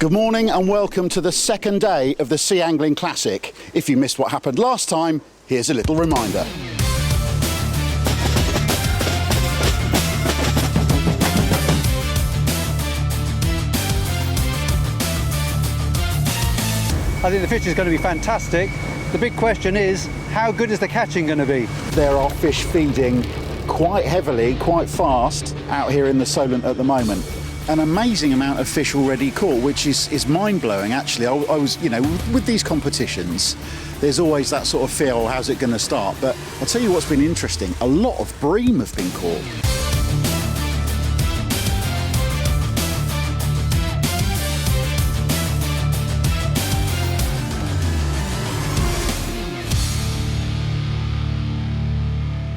Good morning and welcome to the second day of the Sea Angling Classic. If you missed what happened last time, here's a little reminder. I think the fish is going to be fantastic. The big question is, how good is the catching going to be? There are fish feeding quite heavily, quite fast out here in the Solent at the moment. An amazing amount of fish already caught, which is mind-blowing actually. I was, with these competitions, there's always that sort of fear, oh, how's it going to start? But I'll tell you what's been interesting, a lot of bream have been caught.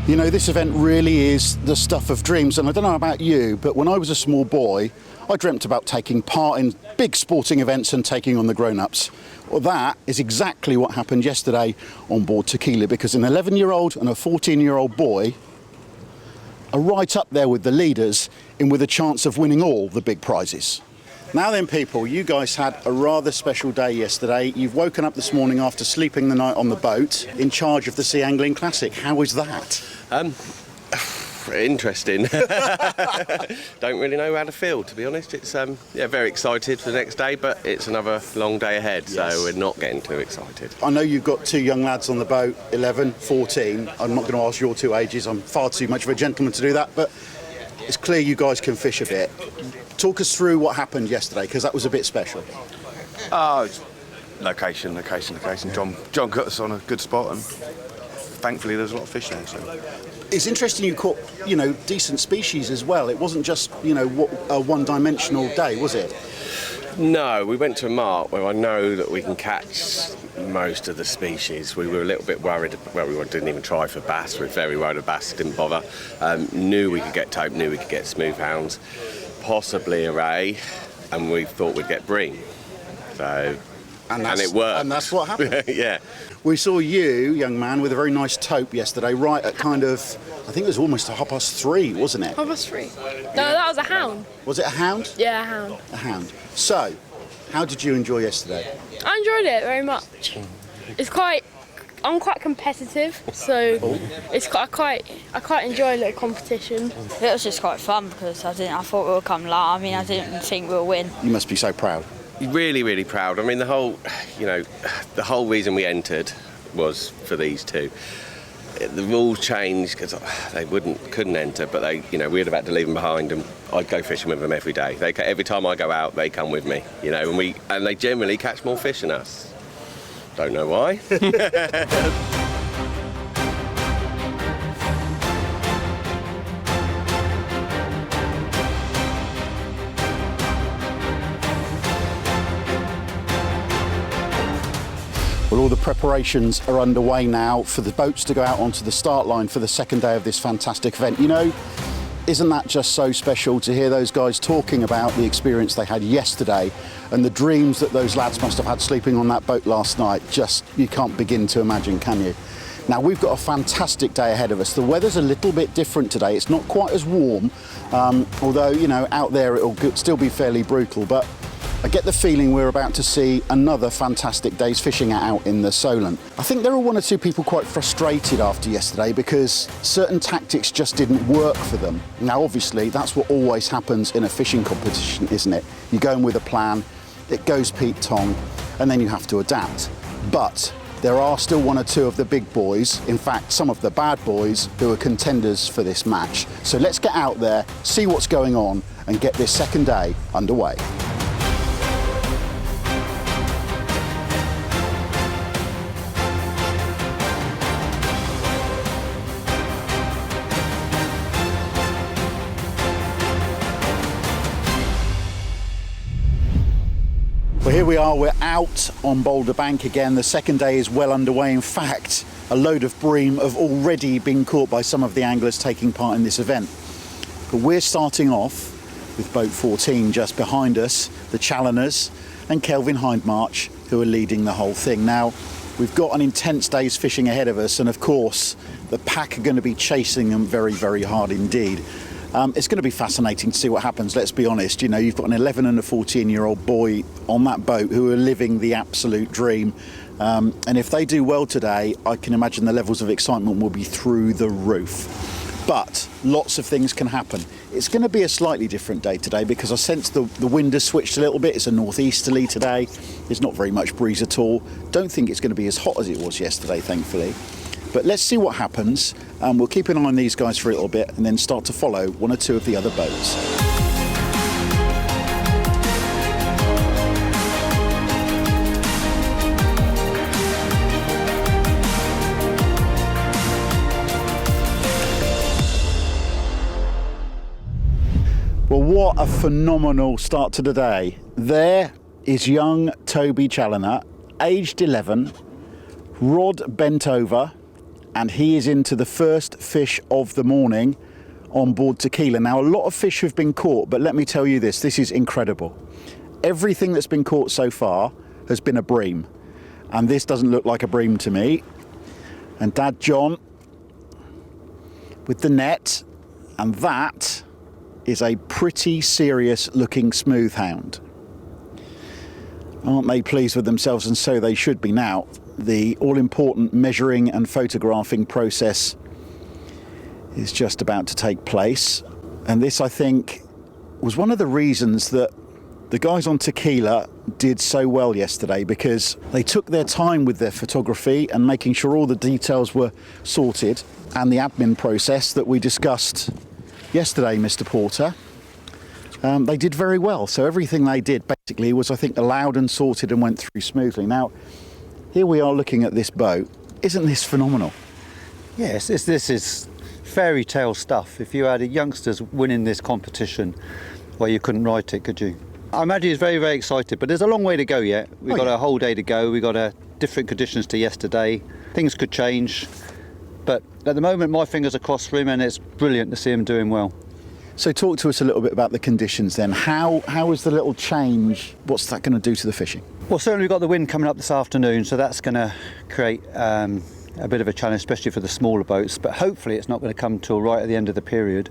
You know, this event really is the stuff of dreams, and I don't know about you, but when I was a small boy, I dreamt about taking part in big sporting events and taking on the grown-ups. Well, that is exactly what happened yesterday on board Tequila, because an 11-year-old and a 14-year-old boy are right up there with the leaders in with a chance of winning all the big prizes. Now then, people, you guys had a rather special day yesterday. You've woken up this morning after sleeping the night on the boat in charge of the Sea Angling Classic. How was that? Interesting. Don't really know how to feel, to be honest. It's very excited for the next day, but it's another long day ahead, yes. So we're not getting too excited. I know you've got two young lads on the boat, 11, 14. I'm not going to ask your two ages. I'm far too much of a gentleman to do that, but it's clear you guys can fish a bit. Talk us through what happened yesterday, because that was a bit special. Location. John got us on a good spot, and thankfully there's a lot of fish there. So. It's interesting you caught, decent species as well. It wasn't just, a one-dimensional day, was it? No, we went to a mark where I know that we can catch most of the species. We were a little bit worried, we didn't even try for bass. We were very worried about bass, didn't bother. Knew we could get tope, knew we could get smooth hounds, possibly a ray, and we thought we'd get bream. So, and it worked. And that's what happened. Yeah. We saw you, young man, with a very nice tope yesterday, right at I think it was almost 3:30, wasn't it? 3:30. No, that was a hound. Was it a hound? Yeah, a hound. A hound. So, how did you enjoy yesterday? I enjoyed it very much. I'm quite competitive, so I quite enjoy a little competition. It was just quite fun because I thought we would come last. I didn't think we'll win. You must be so proud. Really, really proud. I mean, the whole reason we entered was for these two. The rules changed because they couldn't enter, but we had about to leave them behind, and I'd go fishing with them every day. Every time I go out, they come with me, and they generally catch more fish than us. Don't know why. Well, all the preparations are underway now for the boats to go out onto the start line for the second day of this fantastic event. Isn't that just so special to hear those guys talking about the experience they had yesterday and the dreams that those lads must have had sleeping on that boat last night? Just, you can't begin to imagine, can you? Now, we've got a fantastic day ahead of us. The weather's a little bit different today. It's not quite as warm, although, out there it'll still be fairly brutal, but I get the feeling we're about to see another fantastic day's fishing out in the Solent. I think there are one or two people quite frustrated after yesterday because certain tactics just didn't work for them. Now, obviously, that's what always happens in a fishing competition, isn't it? You go in with a plan, it goes Pete Tong, and then you have to adapt. But there are still one or two of the big boys, in fact, some of the bad boys, who are contenders for this match. So let's get out there, see what's going on, and get this second day underway. Well, here we are, we're out on Boulder Bank again. The second day is well underway. In fact, a load of bream have already been caught by some of the anglers taking part in this event. But we're starting off with boat 14 just behind us, the Challengers and Kelvin Hindmarch, who are leading the whole thing. Now, we've got an intense day's fishing ahead of us, and of course, the pack are going to be chasing them very, very hard indeed. It's going to be fascinating to see what happens, let's be honest. You know, you've got an 11 and a 14-year-old boy on that boat who are living the absolute dream. And if they do well today, I can imagine the levels of excitement will be through the roof. But lots of things can happen. It's going to be a slightly different day today because I sense the wind has switched a little bit. It's a northeasterly today. There's not very much breeze at all. Don't think it's going to be as hot as it was yesterday, thankfully. But let's see what happens. We'll keep an eye on these guys for a little bit and then start to follow one or two of the other boats. Well, what a phenomenal start to the day. There is young Toby Challoner, aged 11, rod bent over, and he is into the first fish of the morning on board Tequila. Now, a lot of fish have been caught, but let me tell you this is incredible. Everything that's been caught so far has been a bream, and this doesn't look like a bream to me. And Dad John with the net, and that is a pretty serious looking smooth hound. Aren't they pleased with themselves? And so they should be. Now, the all-important measuring and photographing process is just about to take place. And this, I think, was one of the reasons that the guys on Tequila did so well yesterday, because they took their time with their photography and making sure all the details were sorted, and the admin process that we discussed yesterday, Mr. Porter. They did very well. So everything they did basically was, I think, allowed and sorted and went through smoothly. Now, here we are looking at this boat. Isn't this phenomenal? Yes, this is fairy tale stuff. If you had youngsters winning this competition, well, you couldn't write it, could you? I imagine he's very, very excited, but there's a long way to go yet. We've got a whole day to go. We've got different conditions to yesterday. Things could change, but at the moment my fingers are crossed for him, and it's brilliant to see him doing well. So talk to us a little bit about the conditions then. How is the little change? What's that going to do to the fishing? Well, certainly we've got the wind coming up this afternoon, so that's going to create a bit of a challenge, especially for the smaller boats. But hopefully it's not going to come till right at the end of the period.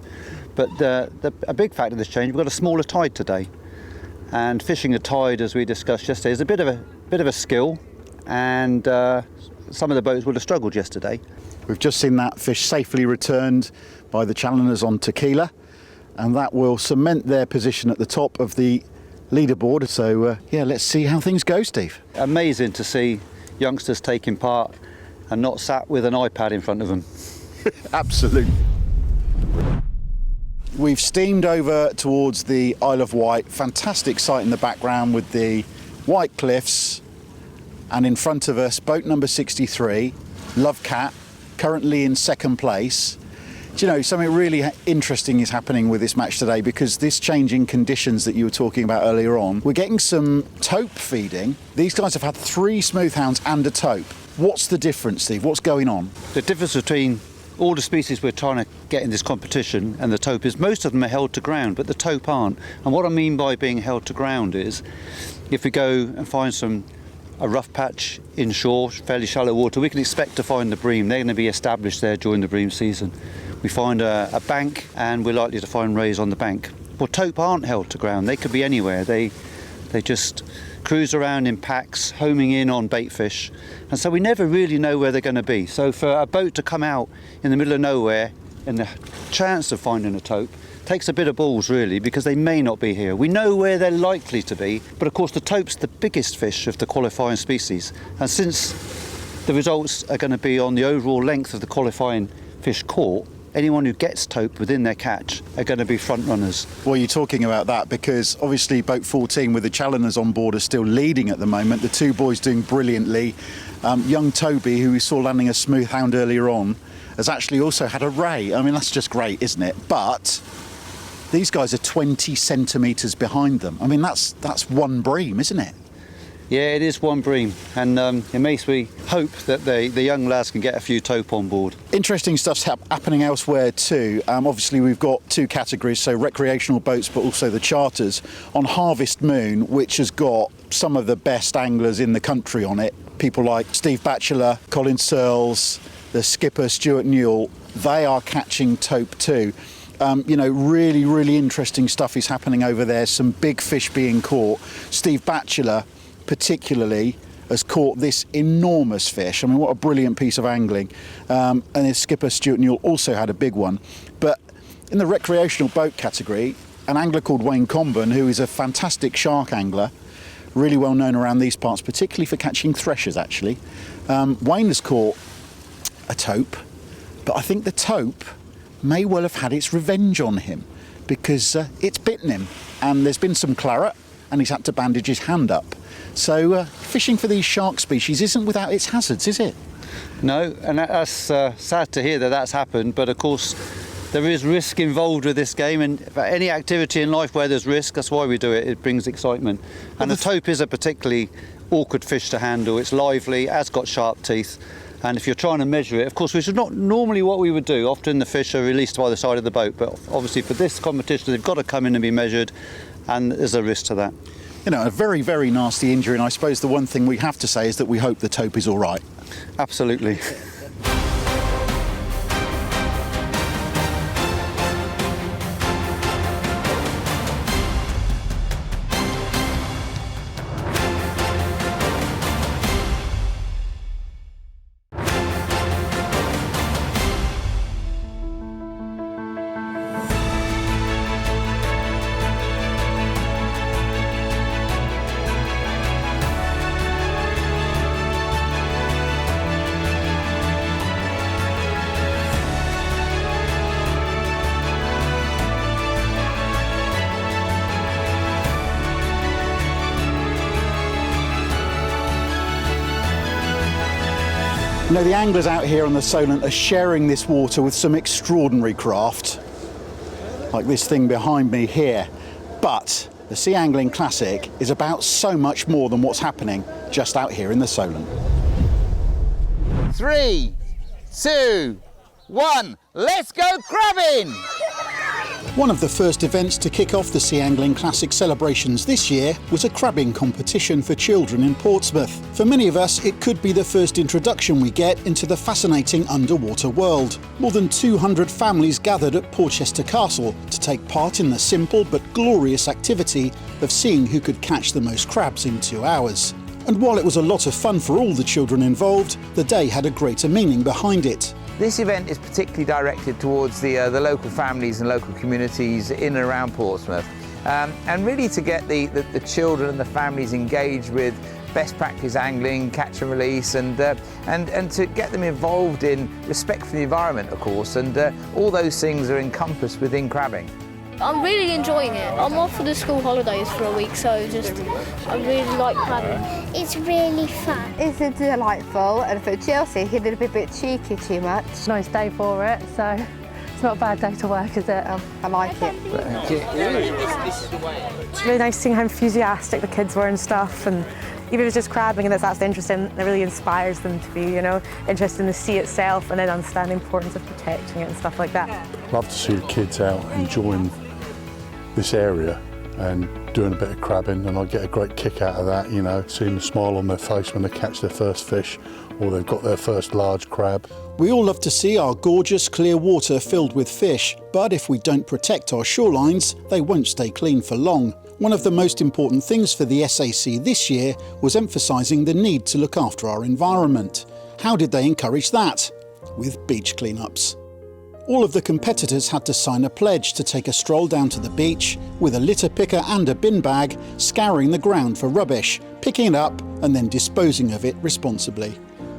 But a big factor of this change, we've got a smaller tide today, and fishing a tide, as we discussed yesterday, is a bit of a skill, and some of the boats would have struggled yesterday. We've just seen that fish safely returned by the Challoners on Tequila, and that will cement their position at the top of the leaderboard. So yeah, let's see how things go, Steve. Amazing to see youngsters taking part and not sat with an iPad in front of them. Absolutely. We've steamed over towards the Isle of Wight. Fantastic sight in the background with the white cliffs, and in front of us boat number 63, Love Cat, currently in second place. Do you know, something really interesting is happening with this match today, because this changing conditions that you were talking about earlier on, we're getting some taupe feeding. These guys have had 3 smooth hounds and a taupe. What's the difference, Steve? What's going on? The difference between all the species we're trying to get in this competition and the taupe is most of them are held to ground, but the taupe aren't. And what I mean by being held to ground is, if we go and find a rough patch inshore, fairly shallow water, we can expect to find the bream. They're going to be established there during the bream season. We find a bank, and we're likely to find rays on the bank. Well, taupe aren't held to ground. They could be anywhere. They just cruise around in packs, homing in on bait fish, and so we never really know where they're going to be. So for a boat to come out in the middle of nowhere and the chance of finding a taupe takes a bit of balls, really, because they may not be here. We know where they're likely to be, but of course the taupe's the biggest fish of the qualifying species, and since the results are going to be on the overall length of the qualifying fish caught, anyone who gets taupe within their catch are going to be front runners. Well, you're talking about that because obviously boat 14 with the Challoners on board are still leading at the moment. The 2 boys doing brilliantly. Young Toby, who we saw landing a smooth hound earlier on, has actually also had a ray. I mean, that's just great, isn't it? But these guys are 20 centimetres behind them. I mean, that's one bream, isn't it? Yeah, it is one bream, and it makes me hope that the young lads can get a few taupe on board. Interesting stuff's happening elsewhere too. Obviously we've got 2 categories, so recreational boats but also the charters. On Harvest Moon, which has got some of the best anglers in the country on it, people like Steve Batchelor, Colin Searles, the skipper Stuart Newell, they are catching taupe too. Really, really interesting stuff is happening over there. Some big fish being caught. Steve Batchelor, particularly, has caught this enormous fish. I mean, what a brilliant piece of angling. And his skipper, Stuart Newell, also had a big one. But in the recreational boat category, an angler called Wayne Comben, who is a fantastic shark angler, really well known around these parts, particularly for catching threshers, actually. Wayne has caught a taupe, but I think the taupe may well have had its revenge on him because it's bitten him, and there's been some claret, and he's had to bandage his hand up. So fishing for these shark species isn't without its hazards, is it? No, and that's sad to hear that that's happened, but of course there is risk involved with this game, and for any activity in life where there's risk, that's why we do it. It brings excitement. And the taupe is a particularly awkward fish to handle. It's lively, has got sharp teeth, and if you're trying to measure it, of course, which is not normally what we would do. Often the fish are released by the side of the boat, but obviously for this competition they've got to come in and be measured, and there's a risk to that. A very, very nasty injury, and I suppose the one thing we have to say is that we hope the taupe is all right. Absolutely. The anglers out here on the Solent are sharing this water with some extraordinary craft, like this thing behind me here. But the Sea Angling Classic is about so much more than what's happening just out here in the Solent. 3, 2, 1, let's go crabbing! One of the first events to kick off the Sea Angling Classic celebrations this year was a crabbing competition for children in Portsmouth. For many of us, it could be the first introduction we get into the fascinating underwater world. More than 200 families gathered at Porchester Castle to take part in the simple but glorious activity of seeing who could catch the most crabs in 2 hours. And while it was a lot of fun for all the children involved, the day had a greater meaning behind it. This event is particularly directed towards the local families and local communities in and around Portsmouth, and really to get the children and the families engaged with best practice angling, catch and release, and to get them involved in respect for the environment, of course, and all those things are encompassed within crabbing. I'm really enjoying it. I'm off for the school holidays for a week, so I really like crabbing. It's really fun. It's delightful, and for Chelsea, he did a bit cheeky too much. Nice day for it, so it's not a bad day to work, is it? I like it. It's really nice seeing how enthusiastic the kids were and stuff, and even if it's just crabbing and that's interesting, it really inspires them to be, interested in the sea itself and then understand the importance of protecting it and stuff like that. Love to see the kids out enjoying this area and doing a bit of crabbing, and I get a great kick out of that, seeing the smile on their face when they catch their first fish or they've got their first large crab. We all love to see our gorgeous clear water filled with fish, but if we don't protect our shorelines, they won't stay clean for long. One of the most important things for the SAC this year was emphasising the need to look after our environment. How did they encourage that? With beach cleanups. All of the competitors had to sign a pledge to take a stroll down to the beach with a litter picker and a bin bag, scouring the ground for rubbish, picking it up and then disposing of it responsibly.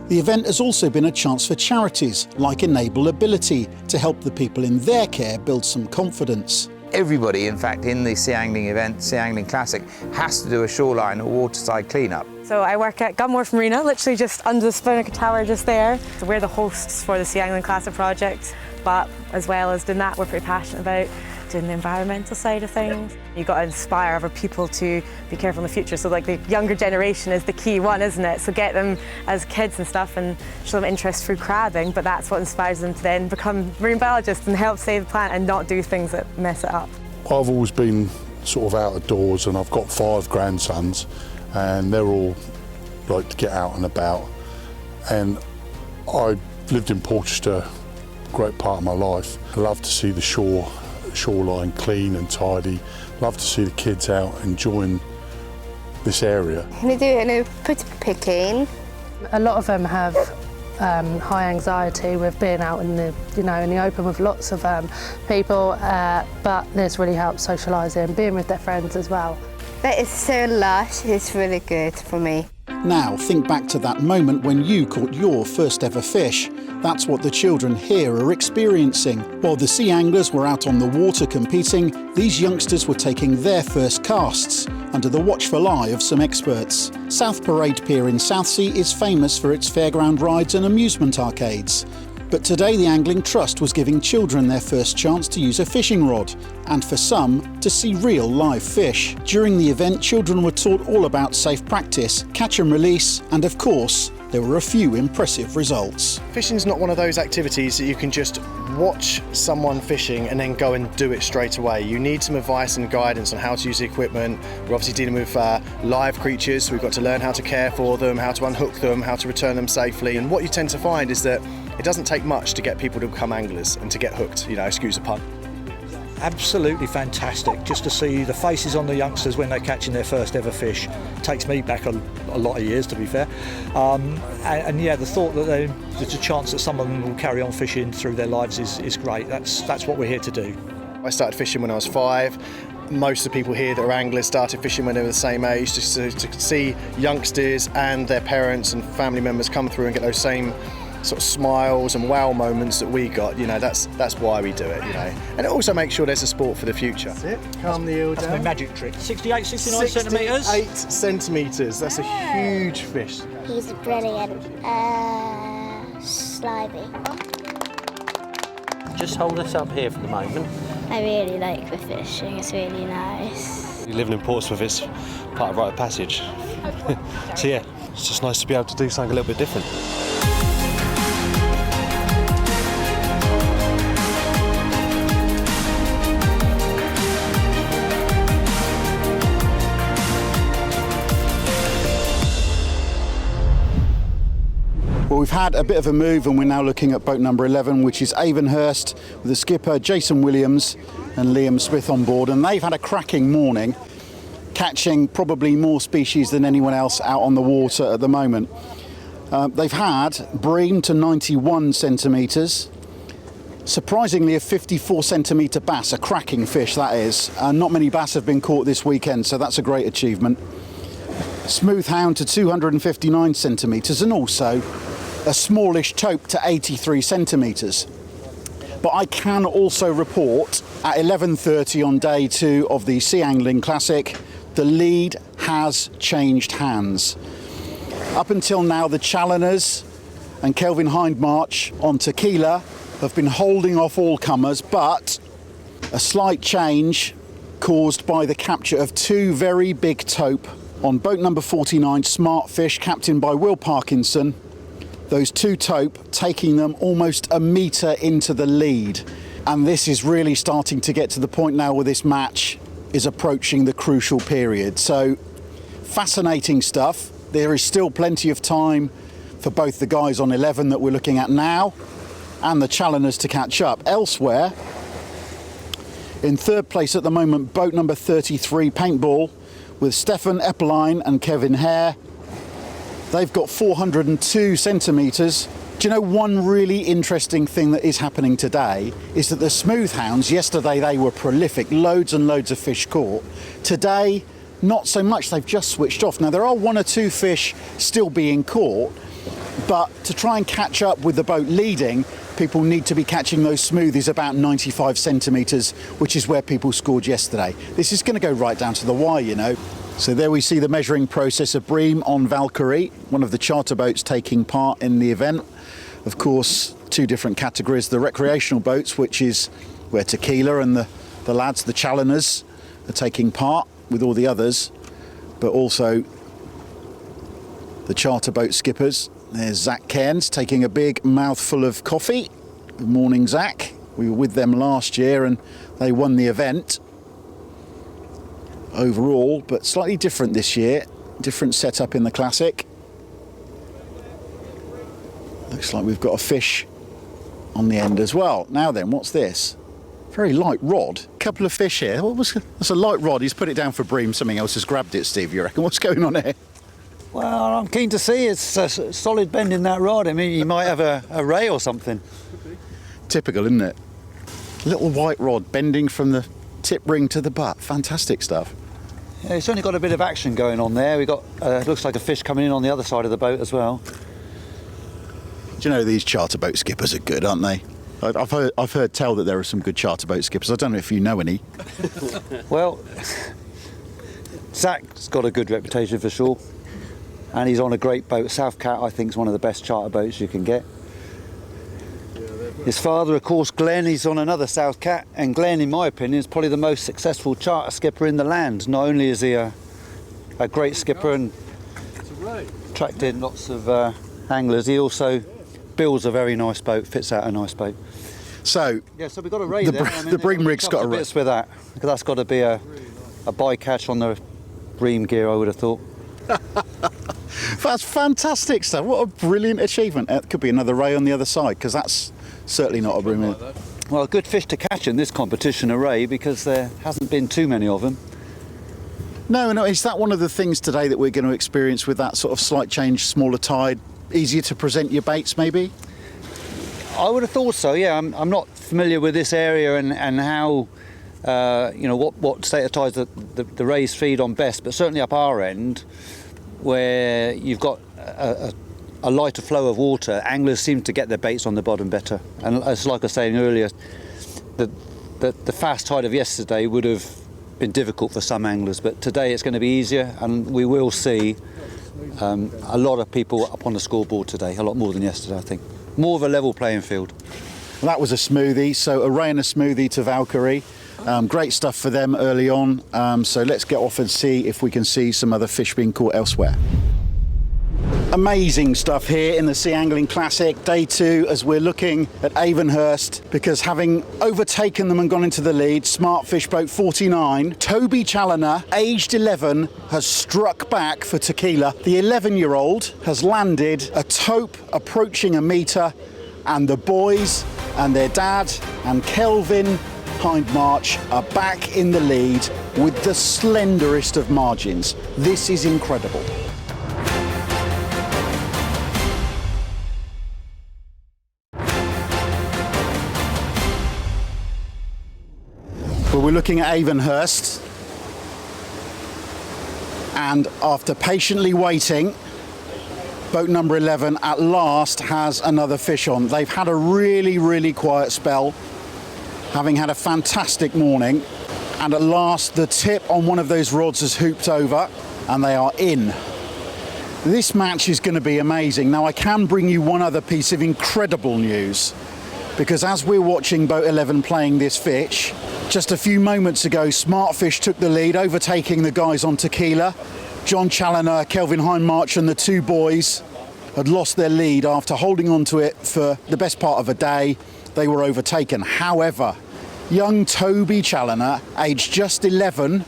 The event has also been a chance for charities like Enable Ability to help the people in their care build some confidence. Everybody, in fact, in the Sea Angling event, Sea Angling Classic, has to do a shoreline or waterside clean-up. So I work at Gunmorth Marina, literally just under the Spinnaker Tower just there. So we're the hosts for the Sea Angling Classic project, but as well as doing that, we're pretty passionate about doing the environmental side of things. You've got to inspire other people to be careful in the future. So the younger generation is the key one, isn't it? So get them as kids and stuff and show them interest through crabbing, but that's what inspires them to then become marine biologists and help save the planet and not do things that mess it up. I've always been sort of out of doors, and I've got 5 grandsons, and they're all like to get out and about. And I lived in Porchester a great part of my life. I love to see the shore shoreline clean and tidy. Love to see the kids out enjoying this area. They do it in a put picking. A lot of them have high anxiety with being out in the, in the open with lots of people, but this really helps socialising, being with their friends as well. That is so lush, it's really good for me. Now, think back to that moment when you caught your first ever fish. That's what the children here are experiencing. While the sea anglers were out on the water competing, these youngsters were taking their first casts under the watchful eye of some experts. South Parade Pier in Southsea is famous for its fairground rides and amusement arcades. But today the Angling Trust was giving children their first chance to use a fishing rod, and for some, to see real live fish. During the event, children were taught all about safe practice, catch and release, and of course, there were a few impressive results. Fishing's not one of those activities that you can just watch someone fishing and then go and do it straight away. You need some advice and guidance on how to use the equipment. We're obviously dealing with live creatures, so we've got to learn how to care for them, how to unhook them, how to return them safely. And what you tend to find is that it doesn't take much to get people to become anglers and to get hooked, excuse the pun. Absolutely fantastic, just to see the faces on the youngsters when they're catching their first ever fish. Takes me back a lot of years, to be fair. And yeah, the thought that there's a chance that some of them will carry on fishing through their lives is great. That's what we're here to do. I started fishing when I was 5. Most of the people here that are anglers started fishing when they were the same age. Just to see youngsters and their parents and family members come through and get those same sort of smiles and wow moments that we got, that's why we do it, And it also makes sure there's a sport for the future. That's it. Calm the eel down. That's my magic trick. 68, 69 centimetres? 68 centimetres. That's a huge fish. He's brilliant. Slimy. Just hold us up here for the moment. I really like the fishing. It's really nice. Living in Portsmouth is part of rite of passage. So yeah, it's just nice to be able to do something a little bit different. Well, we've had a bit of a move and we're now looking at boat number 11, which is Avonhurst, with the skipper Jason Williams and Liam Smith on board, and they've had a cracking morning, catching probably more species than anyone else out on the water at the moment. They've had bream to 91 centimetres, surprisingly a 54 centimetre bass, a cracking fish that is. Not many bass have been caught this weekend, so that's a great achievement. Smooth hound to 259 centimetres, and also a smallish tope to 83 centimetres. But I can also report at 11:30 on day 2 of the Sea Angling Classic, the lead has changed hands. Up until now, the Challengers and Kelvin Hindmarch on Tequila have been holding off all comers, but a slight change caused by the capture of 2 very big tope on boat number 49, Smartfish, captained by Will Parkinson. Those 2 tope taking them almost a metre into the lead. And this is really starting to get to the point now where this match is approaching the crucial period. So, fascinating stuff. There is still plenty of time for both the guys on 11 that we're looking at now and the Challengers to catch up. Elsewhere, in 3rd place at the moment, boat number 33, Paintball, with Stefan Eppeline and Kevin Hare. They've got 402 centimetres. Do you know one really interesting thing that is happening today is that the smooth hounds, yesterday they were prolific, loads and loads of fish caught. Today, not so much, they've just switched off. Now there are 1 or 2 fish still being caught, but to try and catch up with the boat leading, people need to be catching those smoothies about 95 centimetres, which is where people scored yesterday. This is going to go right down to the wire, So there we see the measuring process of bream on Valkyrie, one of the charter boats taking part in the event. Of course, 2 different categories, the recreational boats, which is where Tequila and the lads, the Challengers, are taking part with all the others, but also the charter boat skippers. There's Zach Cairns taking a big mouthful of coffee. Good morning, Zach. We were with them last year and they won the event overall, but slightly different this year. Different setup in the Classic. Looks like we've got a fish on the end as well. Now then, what's this? Very light rod. Couple of fish here. That's a light rod. He's put it down for bream. Something else has grabbed it, Steve, you reckon? What's going on here? Well, I'm keen to see. It's a solid bend in that rod. I mean, you might have a ray or something. Typical, isn't it? Little white rod bending from the tip ring to the butt. Fantastic stuff. Yeah, it's only got a bit of action going on there. We've got, looks like a fish coming in on the other side of the boat as well. Do you know these charter boat skippers are good, aren't they? I've heard tell that there are some good charter boat skippers. I don't know if you know any. Well, Zach's got a good reputation for sure, and he's on a great boat. South Cat, I think, is one of the best charter boats you can get. His father, of course, Glenn, he's on another South Cat, and Glenn, in my opinion, is probably the most successful charter skipper in the land. Not only is he a great skipper and attracted lots of anglers, he also builds a very nice boat, fits out a nice boat. So yeah, so we've got a ray there. I mean, the bream rig's got a ray. Bits with that, because that's got to be a bycatch on the bream gear, I would have thought. That's fantastic stuff. What a brilliant achievement. It could be another ray on the other side, because that's certainly not a bream. Well, a good fish to catch in this competition, a ray, because there hasn't been too many of them. No, is that one of the things today that we're going to experience with that sort of slight change, smaller tide, easier to present your baits maybe? I would have thought so, yeah. I'm not familiar with this area and how, what state of tides the rays feed on best, but certainly up our end, where you've got a lighter flow of water, anglers seem to get their baits on the bottom better. And as like I was saying earlier, the fast tide of yesterday would have been difficult for some anglers, but today it's going to be easier, and we will see a lot of people up on the scoreboard today, a lot more than yesterday, I think. More of a level playing field. Well, that was a smoothie, so a ray and a smoothie to Valkyrie. Great stuff for them early on, so let's get off and see if we can see some other fish being caught elsewhere. Amazing stuff here in the Sea Angling Classic, day 2, as we're looking at Avonhurst, because having overtaken them and gone into the lead, Smart Fish Boat 49, Toby Challoner, aged 11, has struck back for tequila. The 11-year-old has landed a tope approaching a metre, and the boys and their dad and Kelvin Hindmarch are back in the lead with the slenderest of margins. This is incredible. Well, we're looking at Avonhurst, and after patiently waiting, boat number 11 at last has another fish on. They've had a really quiet spell, having had a fantastic morning, and at last the tip on one of those rods has hooped over and they are in. This match is going to be amazing. Now, I can bring you one other piece of incredible news, because as we're watching boat 11 playing this fish, just a few moments ago, Smartfish took the lead, overtaking the guys on tequila. John Challoner, Kelvin Hindmarch and the two boys had lost their lead after holding on to it for the best part of a day. They were overtaken. However, young Toby Challoner, aged just 11,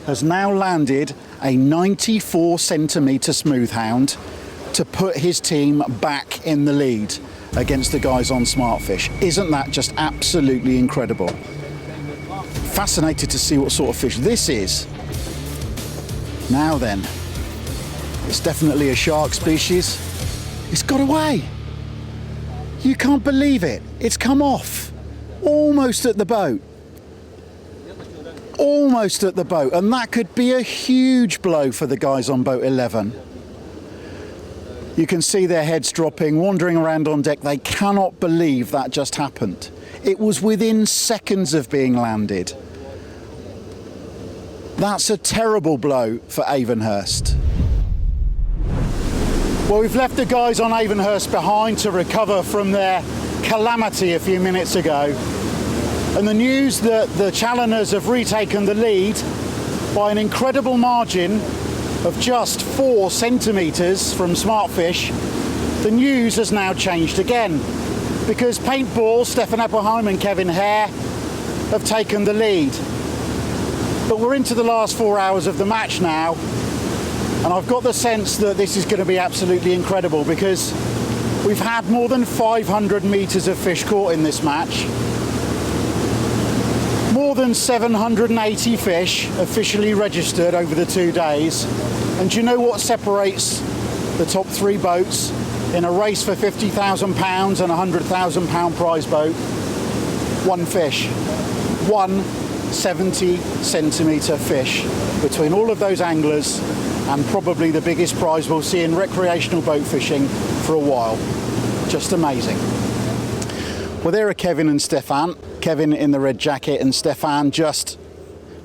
has now landed a 94 centimetre smoothhound to put his team back in the lead against the guys on Smartfish. Isn't that just absolutely incredible? Fascinated to see what sort of fish this is. Now then, it's definitely a shark species. It's got away. You can't believe it. It's come off. Almost at the boat. Almost at the boat. And that could be a huge blow for the guys on boat 11. You can see their heads dropping, wandering around on deck. They cannot believe that just happened. It was within seconds of being landed. That's a terrible blow for Avonhurst. Well, we've left the guys on Avonhurst behind to recover from their calamity a few minutes ago. And the news that the Challoners have retaken the lead by an incredible margin of just 4 centimetres from Smartfish, the news has now changed again, because Paintball, Stefan Appelheim and Kevin Hare have taken the lead. But we're into the last 4 hours of the match now, and I've got the sense that this is going to be absolutely incredible, because we've had more than 500 metres of fish caught in this match. More than 780 fish officially registered over the 2 days. And do you know what separates the top 3 boats in a race for £50,000 and £100,000 prize boat? One fish. One 70-centimetre fish between all of those anglers, and probably the biggest prize we'll see in recreational boat fishing for a while. Just amazing. Well, there are Kevin and Stefan. Kevin in the red jacket and Stefan just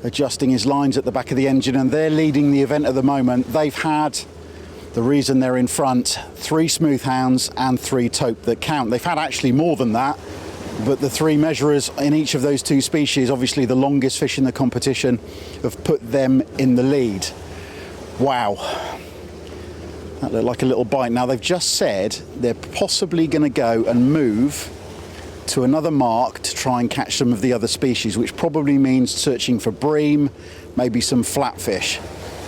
adjusting his lines at the back of the engine, and they're leading the event at the moment. They've had, the reason they're in front, 3 smooth hounds and 3 tope that count. They've had actually more than that, but the 3 measurers in each of those 2 species, obviously the longest fish in the competition, have put them in the lead. Wow. That looked like a little bite. Now, they've just said they're possibly going to go and move to another mark to try and catch some of the other species, which probably means searching for bream, maybe some flatfish.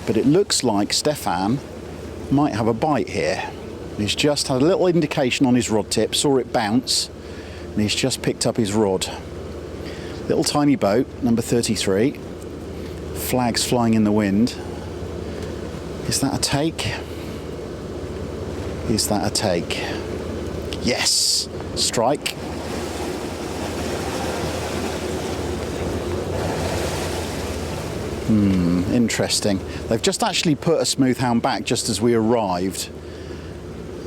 But it looks like Stefan might have a bite here. He's just had a little indication on his rod tip, saw it bounce, and he's just picked up his rod. Little tiny boat, number 33. Flags flying in the wind. Is that a take? Is that a take? Yes! Strike. Interesting. They've just actually put a smooth hound back just as we arrived.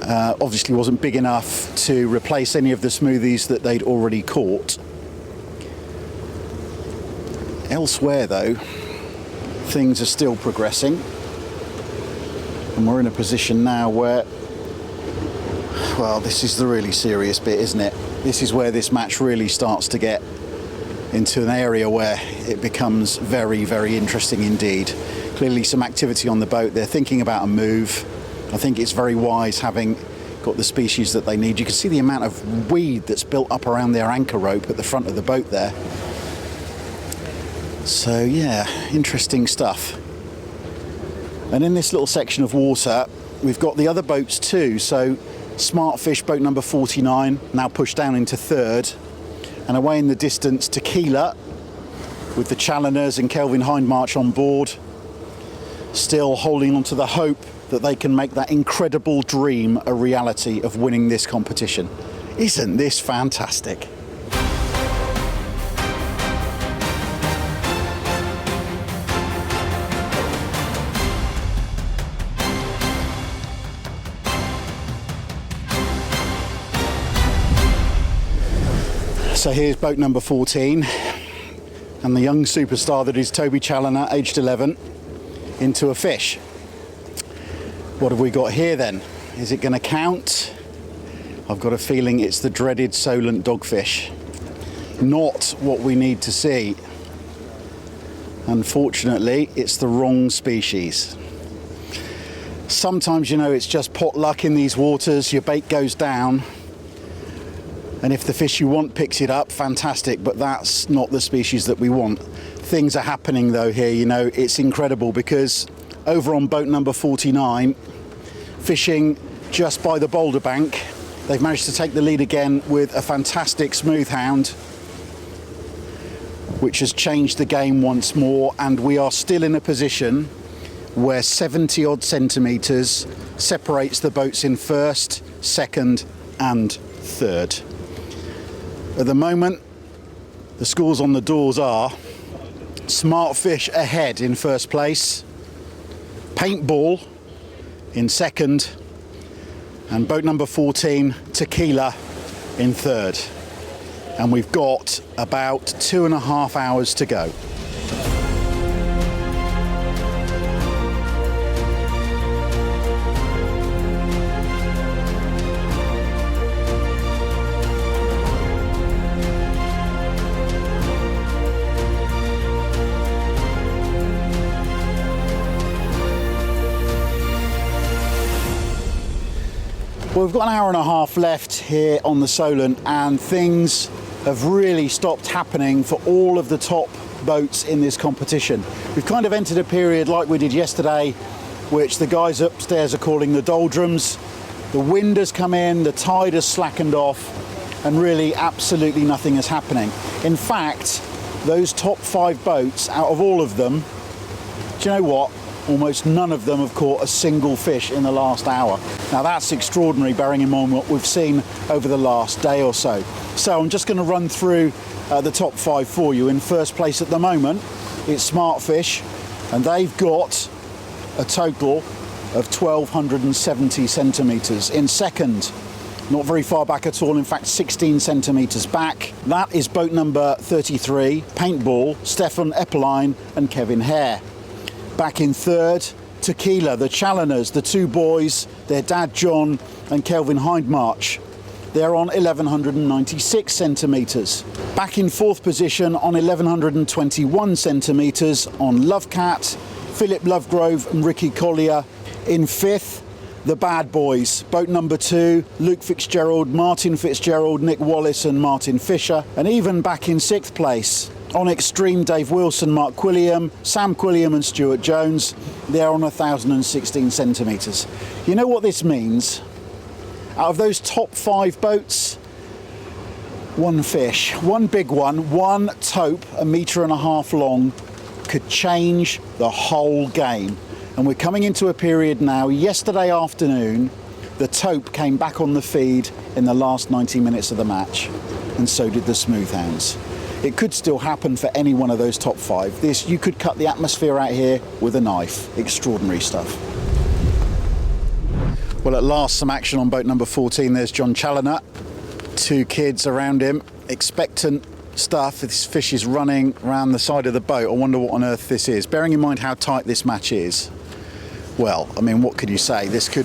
Obviously wasn't big enough to replace any of the smoothies that they'd already caught. Elsewhere though, things are still progressing, and we're in a position now where, well, this is the really serious bit, isn't it? This is where this match really starts to get into an area where it becomes very, very interesting indeed. Clearly some activity on the boat. They're thinking about a move. I think it's very wise, having got the species that they need. You can see the amount of weed that's built up around their anchor rope at the front of the boat there. So yeah, interesting stuff. And in this little section of water, we've got the other boats too. So Smartfish, boat number 49, now pushed down into 3rd. And away in the distance, Tequila, with the Challoners and Kelvin Hindmarch on board, still holding on to the hope that they can make that incredible dream a reality of winning this competition. Isn't this fantastic? So here's boat number 14, and the young superstar that is Toby Challoner, aged 11, into a fish. What have we got here then? Is it going to count? I've got a feeling it's the dreaded Solent dogfish. Not what we need to see. Unfortunately, it's the wrong species. Sometimes, you know, it's just pot luck in these waters. Your bait goes down, and if the fish you want picks it up, fantastic, but that's not the species that we want. Things are happening though here, you know, it's incredible, because over on boat number 49, fishing just by the boulder bank, they've managed to take the lead again with a fantastic smooth hound, which has changed the game once more, and we are still in a position where 70 odd centimetres separates the boats in 1st, 2nd and 3rd. At the moment, the scores on the doors are Smartfish ahead in 1st place, Paintball in 2nd, and boat number 14, Tequila, in 3rd. And we've got about 2.5 hours to go. Well, we've got an hour and a half left here on the Solent, and things have really stopped happening for all of the top boats in this competition. We've kind of entered a period like we did yesterday, which the guys upstairs are calling the doldrums. The wind has come in, the tide has slackened off, and really absolutely nothing is happening. In fact, those top 5 boats, out of all of them, do you know what? Almost none of them have caught a single fish in the last hour. Now that's extraordinary, bearing in mind what we've seen over the last day or so. So I'm just going to run through the top 5 for you. In first place at the moment, it's Smartfish, and they've got a total of 1,270 centimetres. In second, not very far back at all, in fact 16 centimetres back, that is boat number 33, Paintball, Stefan Eppeline and Kevin Hare. Back in third, Tequila, the Challengers, the 2 boys, their dad John and Kelvin Hindmarch. They're on 1,196 centimetres. Back in fourth position on 1,121 centimetres on Lovecat, Philip Lovegrove and Ricky Collier. In fifth, the Bad Boys, boat number 2, Luke Fitzgerald, Martin Fitzgerald, Nick Wallace and Martin Fisher. And even back in 6th place, on Extreme, Dave Wilson, Mark Quilliam, Sam Quilliam and Stuart Jones. They're on 1,016 centimetres. You know what this means? Out of those top 5 boats, 1 fish, 1 big one, 1 tope, 1.5 meters long, could change the whole game. And we're coming into a period now. Yesterday afternoon, the tope came back on the feed in the last 90 minutes of the match, and so did the smoothhounds. It could still happen for any one of those top 5. This, you could cut the atmosphere out here with a knife. Extraordinary stuff. Well, at last, some action on boat number 14. There's John Challoner. 2 kids around him, expectant stuff. This fish is running around the side of the boat. I wonder what on earth this is. Bearing in mind how tight this match is, well, I mean, what could you say? This could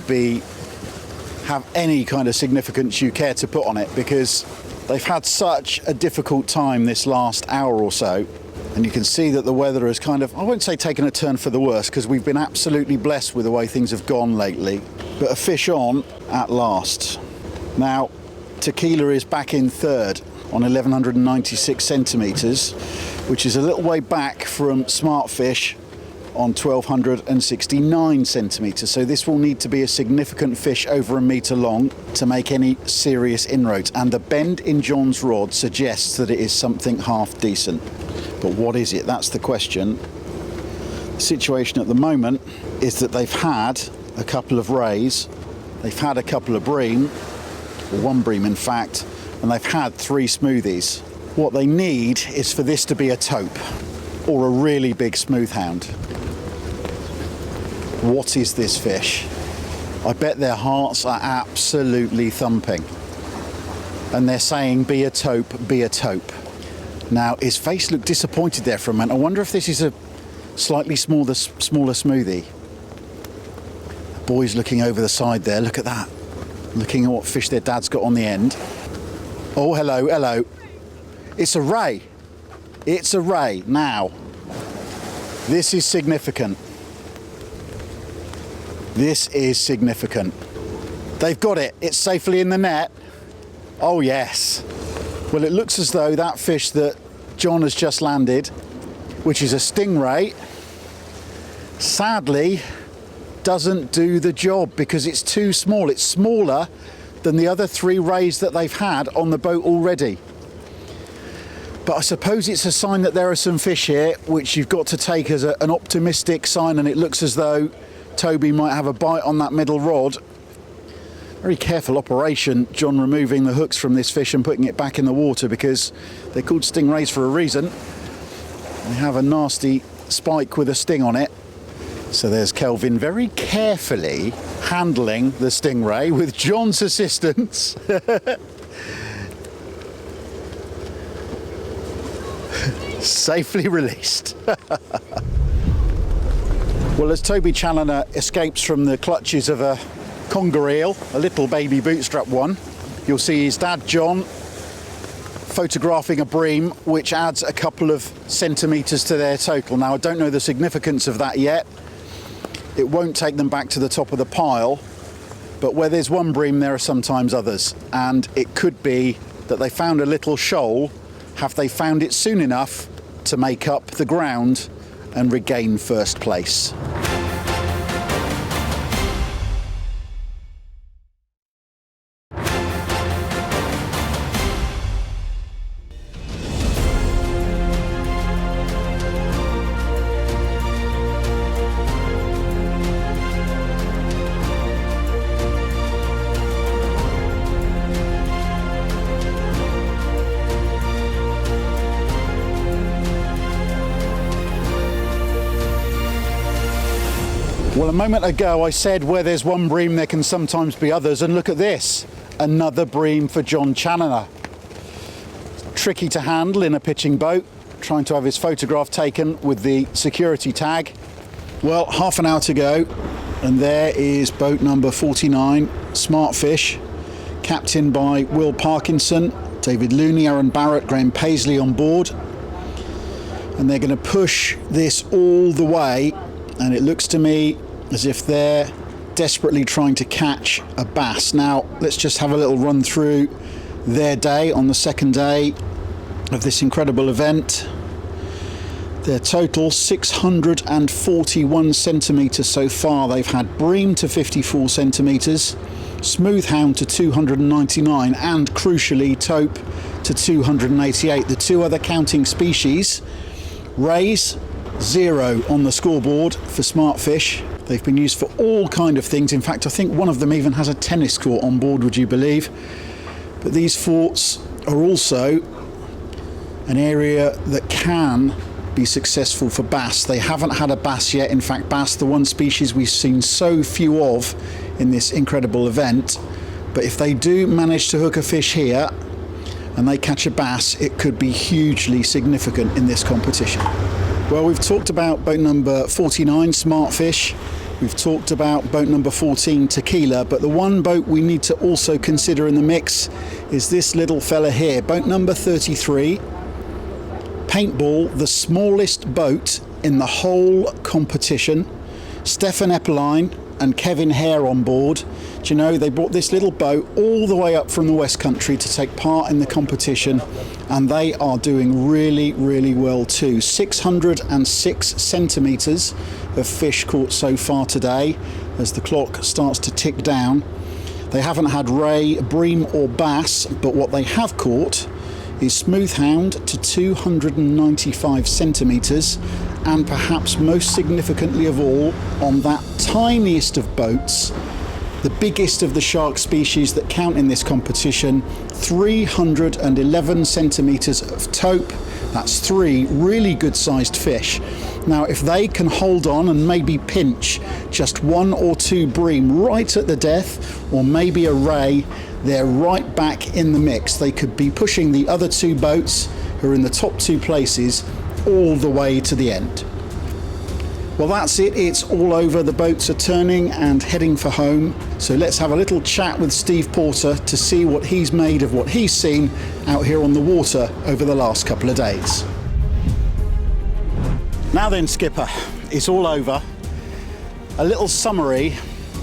have any kind of significance you care to put on it, because they've had such a difficult time this last hour or so, and you can see that the weather has kind of, I won't say taken a turn for the worse, because we've been absolutely blessed with the way things have gone lately, but a fish on at last. Now, Tequila is back in third on 1,196 centimetres, which is a little way back from Smartfish on 1,269 centimetres. So this will need to be a significant fish over 1 metre long to make any serious inroads. And the bend in John's rod suggests that it is something half decent. But what is it? That's the question. The situation at the moment is that they've had a couple of rays, they've had a couple of bream, or 1 bream in fact, and they've had 3 smoothies. What they need is for this to be a tope or a really big smoothhound. What is this fish? I bet their hearts are absolutely thumping. And they're saying, be a tope, be a tope. Now, his face looked disappointed there for a moment. I wonder if this is a slightly smaller smoothie. The boys looking over the side there, look at that. Looking at what fish their dad's got on the end. Oh, hello, hello. It's a ray. It's a ray. Now, this is significant. This is significant. They've got it. It's safely in the net. Oh, yes. Well, it looks as though that fish that John has just landed, which is a stingray, sadly doesn't do the job because it's too small. It's smaller than the other 3 rays that they've had on the boat already. But I suppose it's a sign that there are some fish here, which you've got to take as an optimistic sign, and it looks as though Toby might have a bite on that middle rod. Very careful operation, John removing the hooks from this fish and putting it back in the water, because they're called stingrays for a reason. They have a nasty spike with a sting on it. So there's Kelvin very carefully handling the stingray with John's assistance. Safely released. Well, as Toby Challoner escapes from the clutches of a conger eel, a little baby bootstrap one, you'll see his dad John photographing a bream, which adds a couple of centimetres to their total. Now, I don't know the significance of that yet. It won't take them back to the top of the pile, but where there's 1 bream, there are sometimes others, and it could be that they found a little shoal. Have they found it soon enough to make up the ground and regain first place? Well, a moment ago I said where there's one bream there can sometimes be others, and look at this, another bream for John Challoner. Tricky to handle in a pitching boat, trying to have his photograph taken with the security tag. Well, half an hour to go, and there is boat number 49, Smart Fish, captained by Will Parkinson, David Looney, Aaron Barrett, Graham Paisley on board. And they're going to push this all the way, and it looks to me as if they're desperately trying to catch a bass. Now, let's just have a little run through their day on the second day of this incredible event. Their total 641 centimetres so far. They've had bream to 54 centimetres, smooth hound to 299, and crucially tope to 288. The two other counting species, rays, 0 on the scoreboard for Smart Fish. They've been used for all kind of things. In fact, I think one of them even has a tennis court on board, would you believe? But these forts are also an area that can be successful for bass. They haven't had a bass yet. In fact, bass, the one species we've seen so few of in this incredible event. But if they do manage to hook a fish here and they catch a bass, it could be hugely significant in this competition. Well, we've talked about boat number 49, Smart Fish. We've talked about boat number 14, Tequila, but the one boat we need to also consider in the mix is this little fella here, boat number 33, Paintball, the smallest boat in the whole competition. Stefan Eppeline and Kevin Hare on board. Do you know, they brought this little boat all the way up from the West Country to take part in the competition, and they are doing really, really well too. 606 centimetres of fish caught so far today as the clock starts to tick down. They haven't had ray, bream or bass, but what they have caught is smooth hound to 295 centimetres, and perhaps most significantly of all, on that tiniest of boats, the biggest of the shark species that count in this competition, 311 centimetres of tope. That's 3 really good sized fish. Now, if they can hold on and maybe pinch just 1 or 2 bream right at the death, or maybe a ray, they're right back in the mix. They could be pushing the other 2 boats, who are in the top 2 places, all the way to the end. Well, that's it. It's all over. The boats are turning and heading for home. So let's have a little chat with Steve Porter to see what he's made of what he's seen out here on the water over the last couple of days. Now then, Skipper, it's all over. A little summary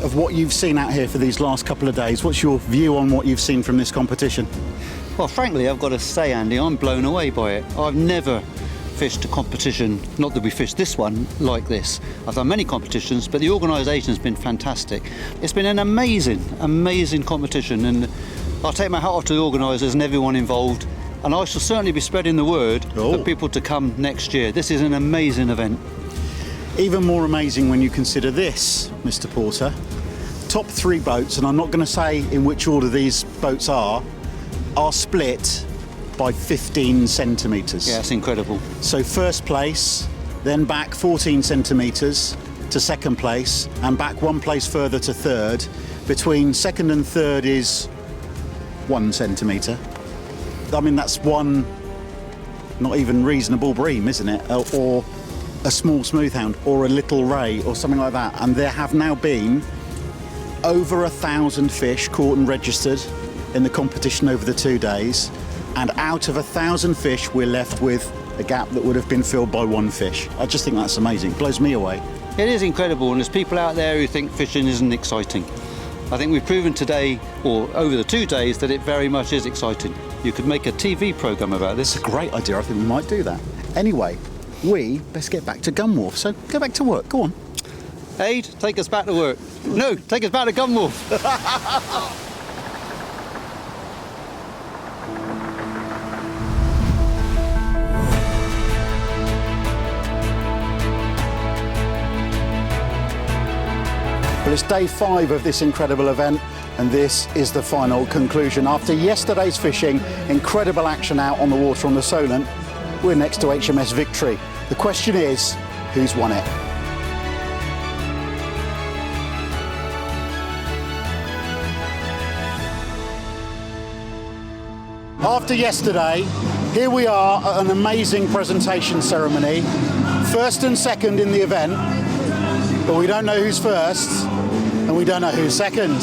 of what you've seen out here for these last couple of days. What's your view on what you've seen from this competition? Well, frankly, I've got to say, Andy, I'm blown away by it. I've never fished a competition, not that we fished this one, like this. I've done many competitions, but the organisation has been fantastic. It's been an amazing, amazing competition, and I'll take my hat off to the organisers and everyone involved, and I shall certainly be spreading the word for people to come next year. This is an amazing event. Even more amazing when you consider this, Mr. Porter. Top 3 boats, and I'm not going to say in which order these boats are split by 15 centimetres. Yeah, it's incredible. So first place, then back 14 centimetres to second place, and back 1 place further to third. Between second and third is 1 centimetre. I mean, that's one not even reasonable bream, isn't it? Or a small smoothhound, or a little ray, or something like that. And there have now been over 1,000 fish caught and registered in the competition over the 2 days. And out of 1,000 fish, we're left with a gap that would have been filled by 1 fish. I just think that's amazing. It blows me away. It is incredible, and there's people out there who think fishing isn't exciting. I think we've proven today, or over the 2 days, that it very much is exciting. You could make a TV programme about this. It's a great idea. I think we might do that. Anyway, we best get back to Gunwharf. So go back to work. Go on. Aid, take us back to work. No, take us back to Gunwharf. Well, it's day 5 of this incredible event, and this is the final conclusion. After yesterday's fishing, incredible action out on the water on the Solent, we're next to HMS Victory. The question is, who's won it? After yesterday, here we are at an amazing presentation ceremony. First and second in the event, but we don't know who's first and we don't know who's second.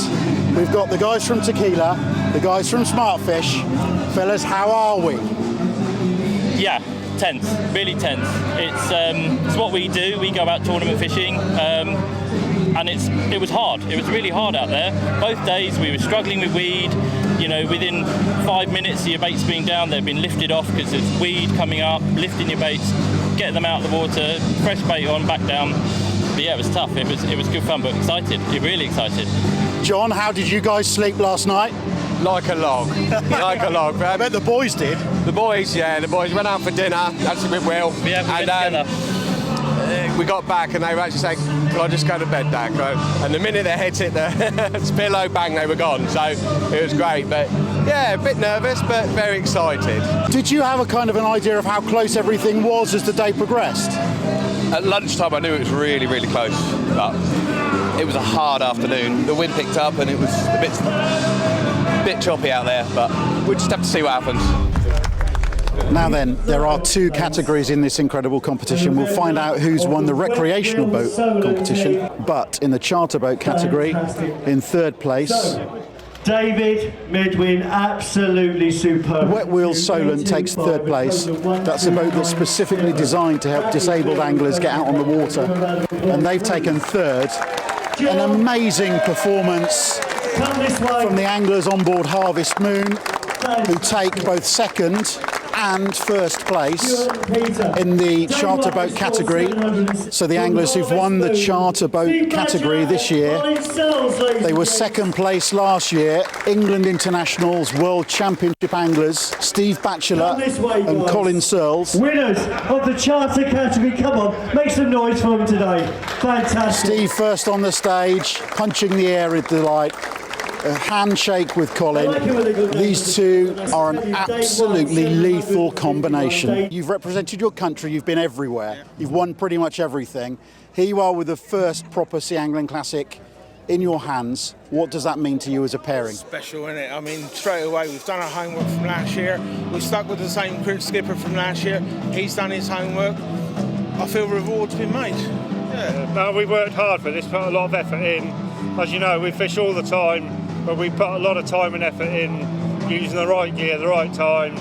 We've got the guys from Tequila, the guys from Smartfish. Fellas, how are we? Yeah, tense, really tense. It's what we do. We go out tournament fishing, and it was hard. It was really hard out there. Both days we were struggling with weed. You know, within 5 minutes your bait's being down, they've been lifted off because there's weed coming up, lifting your baits, getting them out of the water, fresh bait on, back down. But yeah, it was tough. It was good fun, but excited. Really excited. John, how did you guys sleep last night? Like a log. Like a log. I bet the boys did. The boys went out for dinner, actually with Will. Yeah, we went together. We got back and they were actually saying, can I just go to bed, Dad? And the minute their heads hit the pillow, bang, they were gone. So it was great. But yeah, a bit nervous, but very excited. Did you have a kind of an idea of how close everything was as the day progressed? At lunchtime, I knew it was really, really close. But it was a hard afternoon. The wind picked up and it was a bit choppy out there. But we'll just have to see what happens. Now then, there are two categories in this incredible competition. We'll find out who's won the recreational boat competition, but in the charter boat category, in third place, David Midwin, absolutely superb. Wet Wheel Solent takes third place. That's a boat that's specifically designed to help disabled anglers get out on the water, and they've taken third. An amazing performance from the anglers on board Harvest Moon, who take both second and first place in the charter boat category. So the anglers who've won the charter boat category this year, they were second place last year. England Internationals World Championship anglers Steve Batchelor and Colin Searles. Winners of the charter category, come on, make some noise for them today. Fantastic. Steve first on the stage, punching the air with delight. A handshake with Colin. These two are an absolutely lethal combination. You've represented your country, you've been everywhere, you've won pretty much everything. Here you are with the first proper Sea Angling Classic in your hands. What does that mean to you as a pairing? Special, isn't it? I mean, straight away, we've done our homework from last year. We stuck with the same skipper from last year. He's done his homework. I feel reward's been made. Yeah. No, we worked hard for this, put a lot of effort in. As you know, we fish all the time, but we put a lot of time and effort in using the right gear, the right time,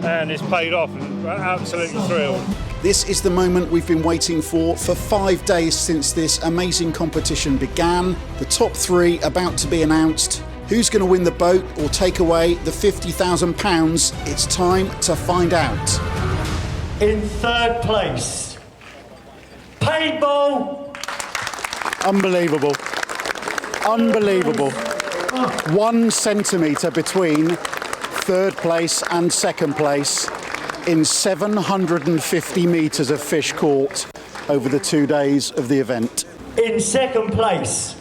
and it's paid off, and we're absolutely thrilled. This is the moment we've been waiting for 5 days since this amazing competition began. The top three about to be announced. Who's going to win the boat or take away the £50,000? It's time to find out. In third place, Paintball. Unbelievable. Unbelievable. 1 centimetre between third place and second place in 750 metres of fish caught over the 2 days of the event. In second place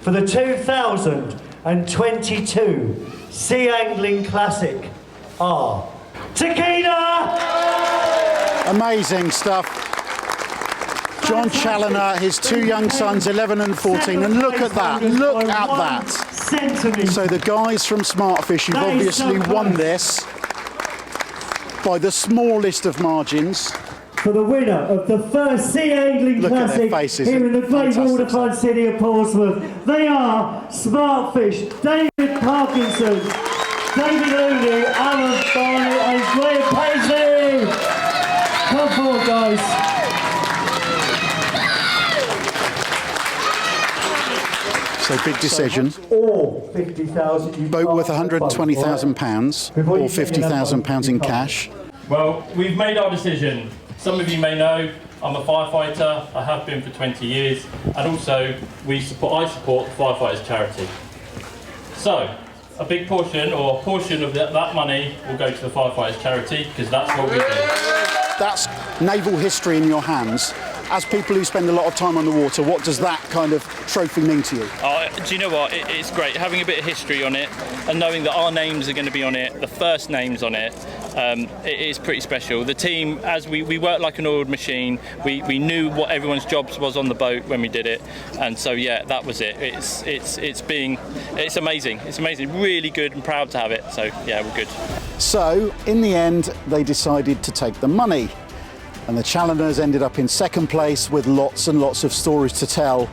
for the 2022 Sea Angling Classic are Tequila! Amazing stuff. John Challoner, his two young sons, 11 and 14, and look at that, look at that. So the guys from Smartfish, who've obviously won this by the smallest of margins. For the winner of the first Sea Angling Classic here in the great waterfront city of Portsmouth, they are Smartfish, David Parkinson, David Looney, Alan Barnett and Graham Paisley. Come forward, guys. So big decision. Or 50,000. Boat worth £120,000 or £50,000 in cash. Well, we've made our decision. Some of you may know I'm a firefighter. I have been for 20 years, and also I support the firefighters charity. So a big portion or a portion of that money will go to the firefighters charity because that's what we do. That's naval history in your hands. As people who spend a lot of time on the water, what does that kind of trophy mean to you? Do you know what? It's great having a bit of history on it and knowing that our names are going to be on it, the first names on it. it is pretty special. The team, as we worked like an oiled machine, we knew what everyone's jobs was on the boat when we did it, and so yeah, that was it. It's amazing. It's amazing. Really good and proud to have it. So yeah, we're good. So in the end, they decided to take the money, and the challengers ended up in second place with lots and lots of stories to tell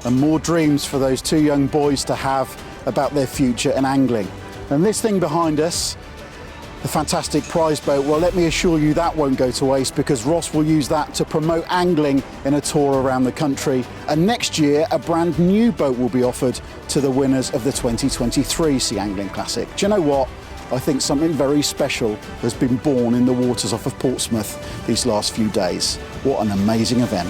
and more dreams for those two young boys to have about their future in angling. And this thing behind us, the fantastic prize boat, well, let me assure you that won't go to waste, because Ross will use that to promote angling in a tour around the country. And next year, a brand new boat will be offered to the winners of the 2023 Sea Angling Classic. Do you know what? I think something very special has been born in the waters off of Portsmouth these last few days. What an amazing event.